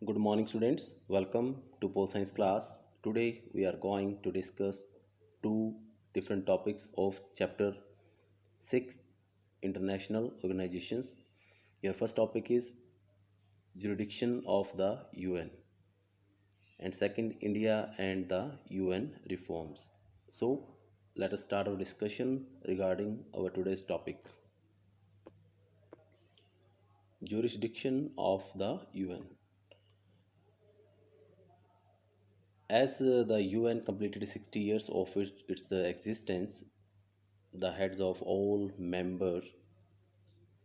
Good morning, students. Welcome to Pole Science class. Today we are going to discuss two different topics of chapter 6 International Organizations. Your first topic is jurisdiction of the UN, and second, India and the UN reforms. So, let us start our discussion regarding our today's topic jurisdiction of the UN. As the UN completed 60 years of its existence, the heads of all member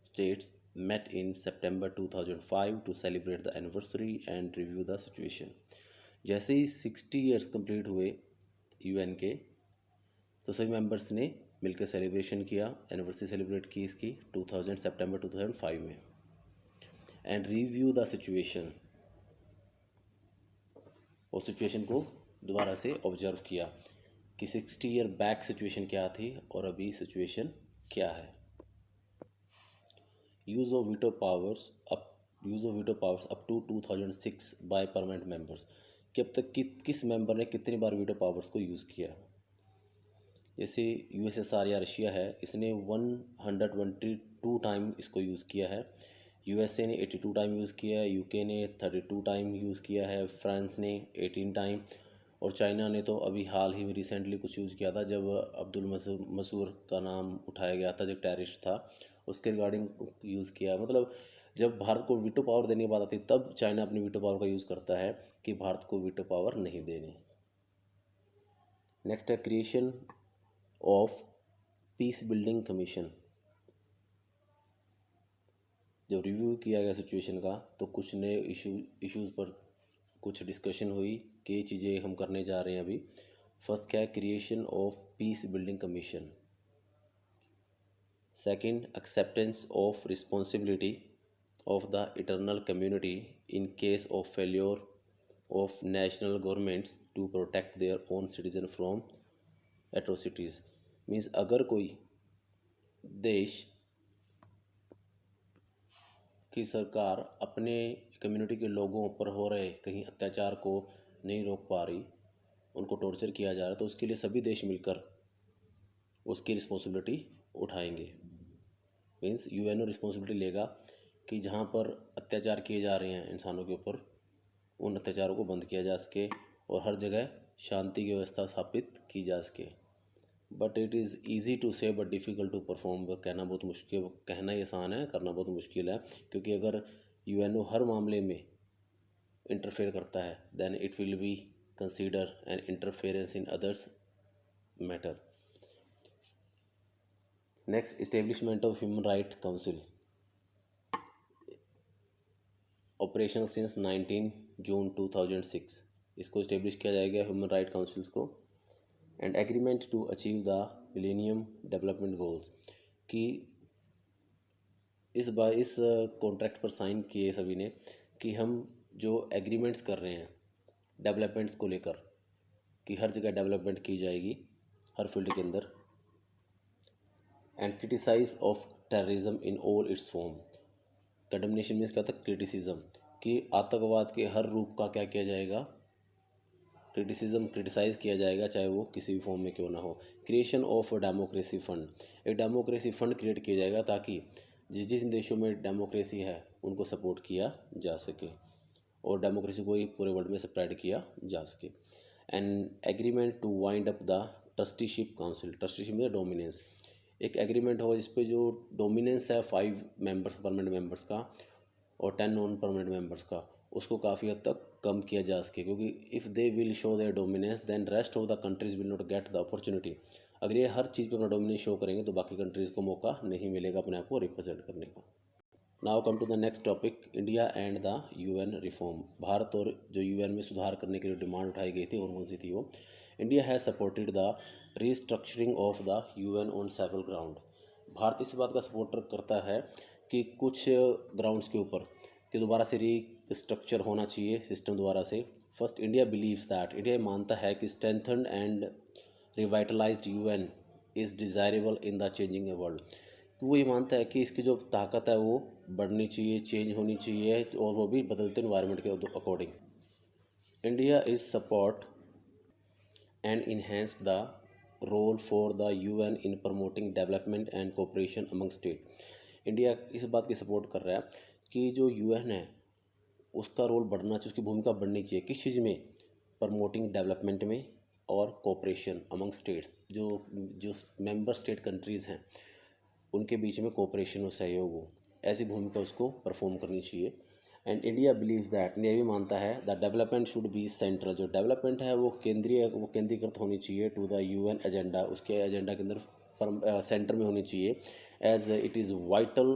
states met in September 2005 to celebrate the anniversary and review the situation. जैसे ही 60 years complete हुए UN के, तो सभी members ने मिलकर celebration किया, anniversary celebrate की इसकी 2000 सितंबर 2005 में, एंड रिव्यू द सिचुएशन, और सिचुएशन को दोबारा से ऑब्जर्व किया कि 60 ईयर बैक सिचुएशन क्या थी और अभी सिचुएशन क्या है. Use of veto powers up to 2006 by permanent members, कि अब तक किस मेंबर ने कितनी बार वीटो पावर्स को यूज़ किया. जैसे यूएसएसआर या रशिया है, इसने 122 टाइम इसको यूज़ किया है. यूएसए ने 82 टाइम यूज़ किया है, यूके ने 32 टाइम यूज़ किया है, फ्रांस ने 18 टाइम, और चाइना ने तो अभी हाल ही में रिसेंटली कुछ यूज़ किया था जब अब्दुल मसूर का नाम उठाया गया था, जो टेररिस्ट था, उसके रिगार्डिंग यूज़ किया. मतलब जब भारत को वीटो पावर देने की बात आती है तब चाइना अपनी वीटो पावर का यूज़ करता है कि भारत को वीटो पावर नहीं देनी. नेक्स्ट है creation of peace building commission. जब रिव्यू किया गया सिचुएशन का तो कुछ नए इश्यूज़ पर कुछ डिस्कशन हुई कि ये चीज़ें हम करने जा रहे हैं अभी. फर्स्ट क्या है, creation of peace building commission. Second, acceptance of responsibility of the internal community in case of failure of national governments to protect their own citizen from atrocities. Means अगर कोई देश की सरकार अपने कम्युनिटी के लोगों पर हो रहे कहीं अत्याचार को नहीं रोक पा रही, उनको टॉर्चर किया जा रहा है, तो उसके लिए सभी देश मिलकर उसकी रिस्पॉन्सिबिलिटी उठाएंगे. मीन्स यूएनओ रिस्पॉन्सिबिलिटी लेगा कि जहाँ पर अत्याचार किए जा रहे हैं इंसानों के ऊपर, उन अत्याचारों को बंद किया जा सके और हर जगह शांति की व्यवस्था स्थापित की जा सके. But it is easy to say but difficult to perform. कहना बहुत मुश्किल, कहना ही आसान है, करना बहुत मुश्किल है, क्योंकि अगर यूएनओ हर मामले में इंटरफेयर करता है then it will be consider an interference in others matter. Next, establishment of human right council. Operation since 19 June 2006. इसको इस्टेब्लिश किया जाएगा ह्यूमन राइट काउंसिल्स को. And agreement to achieve the millennium development goals, कि इस contract पर sign किए सभी ने कि हम जो एग्रीमेंट्स कर रहे हैं डेवलपमेंट्स को लेकर, कि हर जगह डेवलपमेंट की जाएगी हर फील्ड के अंदर. And criticise of terrorism in all its form. Condemnation means क्या था, क्रिटिसिज्म, कि आतंकवाद के हर रूप का क्या किया जाएगा, क्रिटिसाइज़ किया जाएगा, चाहे वो किसी भी फॉर्म में क्यों ना हो. Creation of democracy fund. एक डेमोक्रेसी फंड क्रिएट किया जाएगा ताकि जिस जिस देशों में डेमोक्रेसी है उनको सपोर्ट किया जा सके और डेमोक्रेसी को ही पूरे वर्ल्ड में स्प्रेड किया जा सके. And agreement to wind up the trusteeship council. Trusteeship में डोमिनेंस, एक एग्रीमेंट होगा जिसपे जो डोमिनेंस है 5 मेंबर्स परमानेंट मेंबर्स का और 10 नॉन परमानेंट मेंबर्स का, उसको काफ़ी हद तक कम किया जा सके, क्योंकि if they will show their dominance then rest of the countries will not get the opportunity. अगर ये हर चीज़ पे अपना डोमिनेंस शो करेंगे तो बाकी कंट्रीज़ को मौका नहीं मिलेगा अपने आप को रिप्रेजेंट करने का. Now come to the next topic, India and the UN reform. Bharat और जो यूएन में सुधार करने के लिए डिमांड उठाई गई थी और कौन सी थी वो. India has supported the restructuring of the UN on several ground. Bharat इस बात का सपोर्ट करता है कि कुछ ग्राउंड्स के ऊपर कि दोबारा से रीस्ट्रक्चर होना चाहिए सिस्टम दोबारा से. First, India believes that, India मानता है कि strengthened and revitalised UN is desirable in the changing world. वो ये मानता है कि इसकी जो ताकत है वो बढ़नी चाहिए, चेंज होनी चाहिए, और वो भी बदलते इन्वायरमेंट के according. India is support and enhance the role for the UN in promoting development and cooperation among state। India इस बात की सपोर्ट कर रहा है कि जो यूएन है उसका रोल बढ़ना चाहिए, उसकी भूमिका बढ़नी चाहिए किस चीज़ में, प्रमोटिंग डेवलपमेंट में और कोऑपरेशन अमंग स्टेट्स, जो जो मेंबर स्टेट कंट्रीज़ हैं उनके बीच में कोऑपरेशन और सहयोग हो, ऐसी भूमिका उसको परफॉर्म करनी चाहिए। And India believes that, India भी मानता है that development should be central, जो डेवलपमेंट है वो केंद्रीकृत होनी चाहिए टू द यूएन एजेंडा, उसके एजेंडा के अंदर सेंटर में होनी चाहिए, as it is vital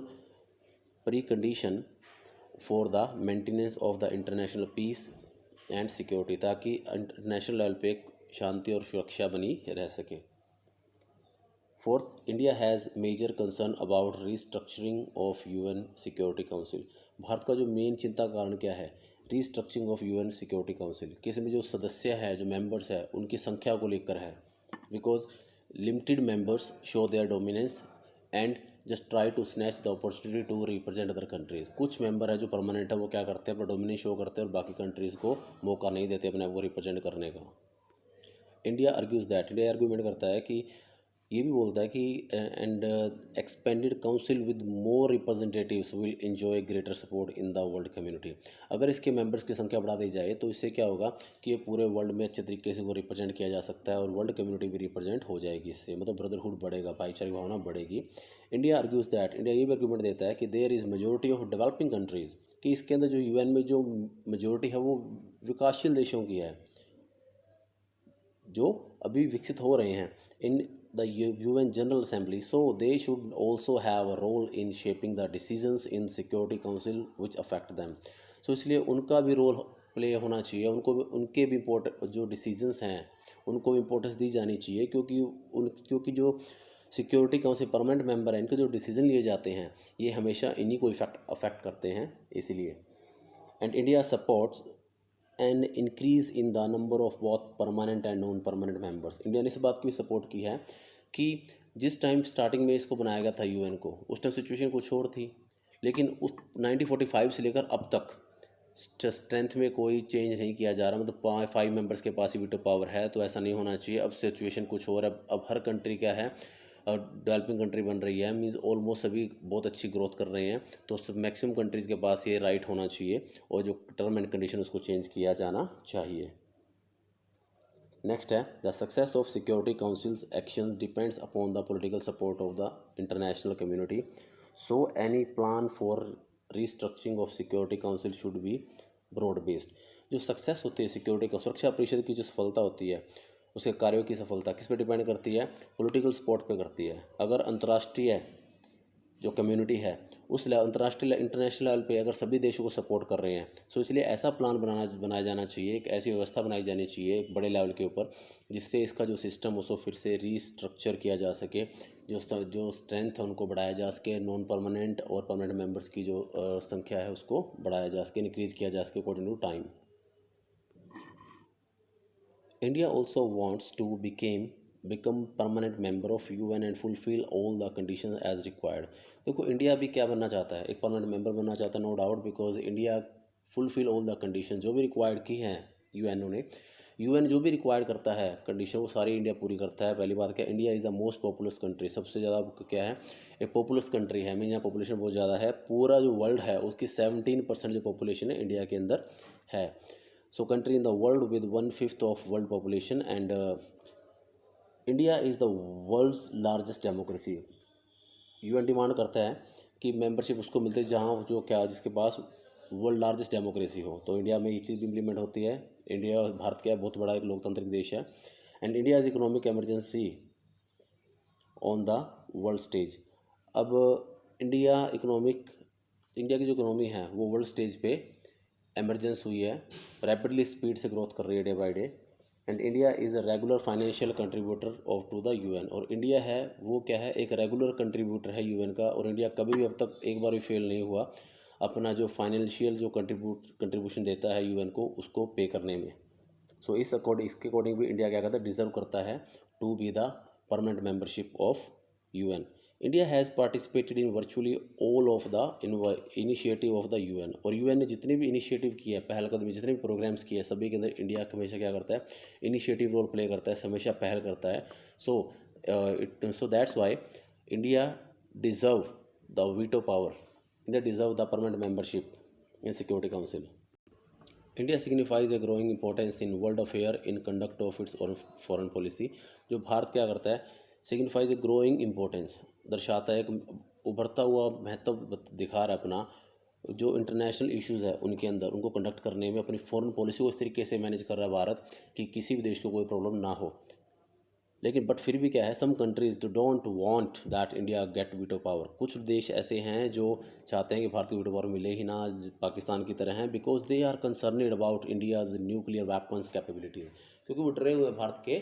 pre condition for the maintenance of the international peace and security, ताकि इंटरनेशनल लेवल पे शांति और सुरक्षा बनी रह सके। Fourth, India has major concern about restructuring of UN security council. भारत का जो मेन चिंता कारण क्या है, restructuring of UN security council, किसी में जो सदस्य है, जो मेंबर्स है, उनकी संख्या को लेकर है। Because limited members show their dominance and just try to snatch the opportunity to represent other countries. कुछ मेंबर है जो परमानेंट है, वो क्या करते हैं, अपना डोमिनेंस शो करते हैं और बाकी कंट्रीज़ को मौका नहीं देते अपने आप को रिप्रेजेंट करने का। इंडिया आर्ग्यूज़ दैट, इंडिया आर्ग्यूमेंट करता है कि, ये भी बोलता है कि and expanded council with more representatives will enjoy greater support in the world community. अगर इसके मेंबर्स की संख्या बढ़ा दी जाए तो इससे क्या होगा कि ये पूरे वर्ल्ड में अच्छे तरीके से वो रिप्रेजेंट किया जा सकता है और वर्ल्ड कम्युनिटी भी रिप्रेजेंट हो जाएगी इससे, मतलब ब्रदरहुड बढ़ेगा, भाईचारे की भावना बढ़ेगी। इंडिया आर्ग्यूज़ दैट, इंडिया ये भी आर्ग्यूमेंट देता है कि there is majority of developing countries, कि इसके अंदर जो यूएन में जो मेजोरिटी है वो विकासशील देशों की है, जो अभी विकसित हो रहे हैं in the UN General Assembly, so they should also have a role in shaping the decisions in Security Council which affect them। so इसलिए उनका भी रोल प्ले होना चाहिए, उनके भी जो डिसीजंस हैं उनको भी इम्पोर्टेंस दी जानी चाहिए, क्योंकि जो सिक्योरिटी काउंसिल परमानेंट मेंबर है, इनके जो डिसीजन लिए जाते हैं ये हमेशा इन्हीं को अफेक्ट करते हैं, इसलिए। And India supports an increase in the number of both permanent and non permanent members. India ने इस बात की भी सपोर्ट की है कि जिस टाइम स्टार्टिंग में इसको बनाया गया था यूएन को, उस टाइम सिचुएशन कुछ और थी, लेकिन उस 1945 से लेकर अब तक स्ट्रेंथ में कोई चेंज नहीं किया जा रहा, मतलब 5 मेंबर्स के पास ही वीटो पावर है, तो ऐसा नहीं होना चाहिए। अब सिचुएशन कुछ और है, अब हर कंट्री क्या है, डेवलपिंग कंट्री बन रही है, मीन्स ऑलमोस्ट सभी बहुत अच्छी ग्रोथ कर रहे हैं, तो सब मैक्सिमम कंट्रीज़ के पास ये राइट होना चाहिए और जो टर्म एंड कंडीशन उसको चेंज किया जाना चाहिए। नेक्स्ट है, the success of security councils actions depends upon the political support of the international community, so any plan for restructuring of security council should be broad based. जो success होती है security का, सुरक्षा परिषद की जो सफलता होती है, उसके कार्यों की सफलता किस पे डिपेंड करती है, पॉलिटिकल सपोर्ट पे करती है। अगर अंतर्राष्ट्रीय जो कम्युनिटी है उस अंतर्राष्ट्रीय इंटरनेशनल लेवल पे अगर सभी देशों को सपोर्ट कर रहे हैं, सो इसलिए ऐसा प्लान बनाया जाना चाहिए, एक ऐसी व्यवस्था बनाई जानी चाहिए एक बड़े लेवल के ऊपर, जिससे इसका जो सिस्टम उसको फिर से रीस्ट्रक्चर किया जा सके, जो स्ट्रेंथ है उनको बढ़ाया जा सके, नॉन परमानेंट और परमानेंट मेंबर्स की जो संख्या है उसको बढ़ाया जा सके, इंक्रीज़ किया जा सके according to time. India also wants to become permanent member of UN and fulfill all the conditions as required। देखो इंडिया भी क्या बनना चाहता है, एक परमानेंट मेंबर बनना चाहता है, no doubt, because India fulfil all the condition जो भी रिक्वायर्ड की हैं यूएनओ ने। यूएन जो भी रिक्वायर्ड करता है कंडीशन वो सारी इंडिया पूरी करता है। पहली बात क्या, India is the most populous country, सबसे ज़्यादा क्या है, एक पॉपुलस कंट्री है, मीन यहाँ पॉपुलेशन बहुत ज़्यादा है, पूरा जो वर्ल्ड है उसकी 17% जो पॉपुलेशन है इंडिया के अंदर है। So country in the world with 1/5 of world population and India is the world's largest democracy। UN demand करता है कि मेंबरशिप उसको मिलती है जहाँ जो क्या जिसके पास वर्ल्ड लार्जेस्ट डेमोक्रेसी हो, तो इंडिया में ये चीज़ भी इम्प्लीमेंट होती है। इंडिया भारत क्या है, बहुत बड़ा एक लोकतांत्रिक देश है। And India is economic emergency on the world stage. अब इंडिया की जो इकोनॉमी है वो वर्ल्ड स्टेज पे एमरजेंस हुई है, रैपिडली स्पीड से ग्रोथ कर रही है day by day. And India is a regular financial contributor of to the UN, और इंडिया है वो क्या है, एक रेगुलर कंट्रीब्यूटर है यूएन का, और इंडिया कभी भी अब तक एक बार भी फेल नहीं हुआ अपना जो फाइनेंशियल जो कंट्रीब्यूशन देता है यूएन को उसको पे करने में। सो इसके अकॉर्डिंग भी इंडिया क्या करता है, डिजर्व करता है to be the permanent membership of UN. India has participated in virtually all of the initiative of the UN, और यूएन ने जितने भी इनिशिएटिव किए हैं, पहलकदमी जितने भी प्रोग्राम्स किए हैं, सभी के अंदर इंडिया हमेशा क्या करता है, इनिशिएटिव रोल प्ले करता है, हमेशा पहल करता है. So that's why India deserve the veto power, India deserve the permanent membership in security council. India signifies a growing importance in world affair in conduct of its foreign policy. जो भारत क्या करता है, सिग्निफाइज ए ग्रोइंग इंपॉर्टेंस, दर्शाता है, एक उभरता हुआ महत्व दिखा रहा है अपना, जो इंटरनेशनल इश्यूज़ है उनके अंदर उनको कंडक्ट करने में अपनी फॉरेन पॉलिसी को इस तरीके से मैनेज कर रहा है भारत कि किसी भी देश को कोई प्रॉब्लम ना हो. लेकिन बट फिर भी क्या है, some countries don't want that India get veto power. कुछ देश ऐसे हैं जो चाहते हैं कि भारत को वीटो पावर मिले ही ना, पाकिस्तान की तरह हैं, because they are concerned about India's nuclear weapons capabilities. क्योंकि वो डरे हुए हैं भारत के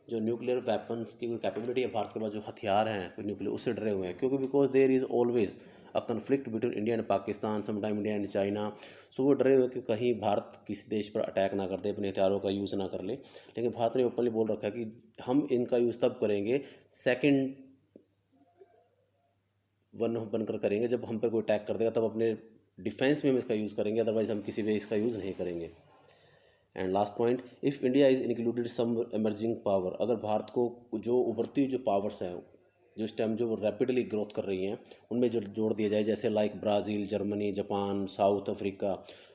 जो न्यूक्लियर वेपन्स की कैपेबिलिटी है, भारत के पास जो हथियार हैं न्यूक्लियर, उससे डरे हुए हैं. क्योंकि because there is always a conflict between India and Pakistan, sometime India and China. So वो डरे हुए कि कहीं भारत किसी देश पर अटैक ना कर दे, अपने हथियारों का यूज़ ना कर ले. लेकिन भारत ने ओपनली बोल रखा है कि हम इनका यूज़ तब करेंगे, सेकंड वन बनकर करेंगे, जब हम पर कोई अटैक कर देगा तब अपने डिफेंस में हम इसका यूज़ करेंगे, अदरवाइज हम किसी भी इसका यूज़ नहीं करेंगे. And last point, if India is included some emerging power, अगर भारत को जो उभरती जो पावर्स हैं जो इस टाइम जो रैपिडली ग्रोथ कर रही हैं उनमें जो जोड़ दिया जाए, जैसे like Brazil, Germany, Japan, south Africa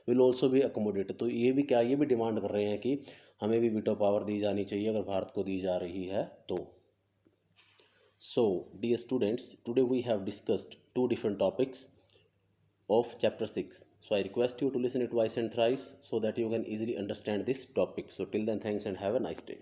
will also भी अकोमोडेट. तो ये भी क्या, ये भी डिमांड कर रहे हैं कि हमें भी वीटो पावर दी जानी चाहिए अगर भारत को दी जा रही है तो. So dear students, today we have discussed 2 different topics of chapter 6. So I request you to listen it twice and thrice so that you can easily understand this topic. So till then, thanks and have a nice day.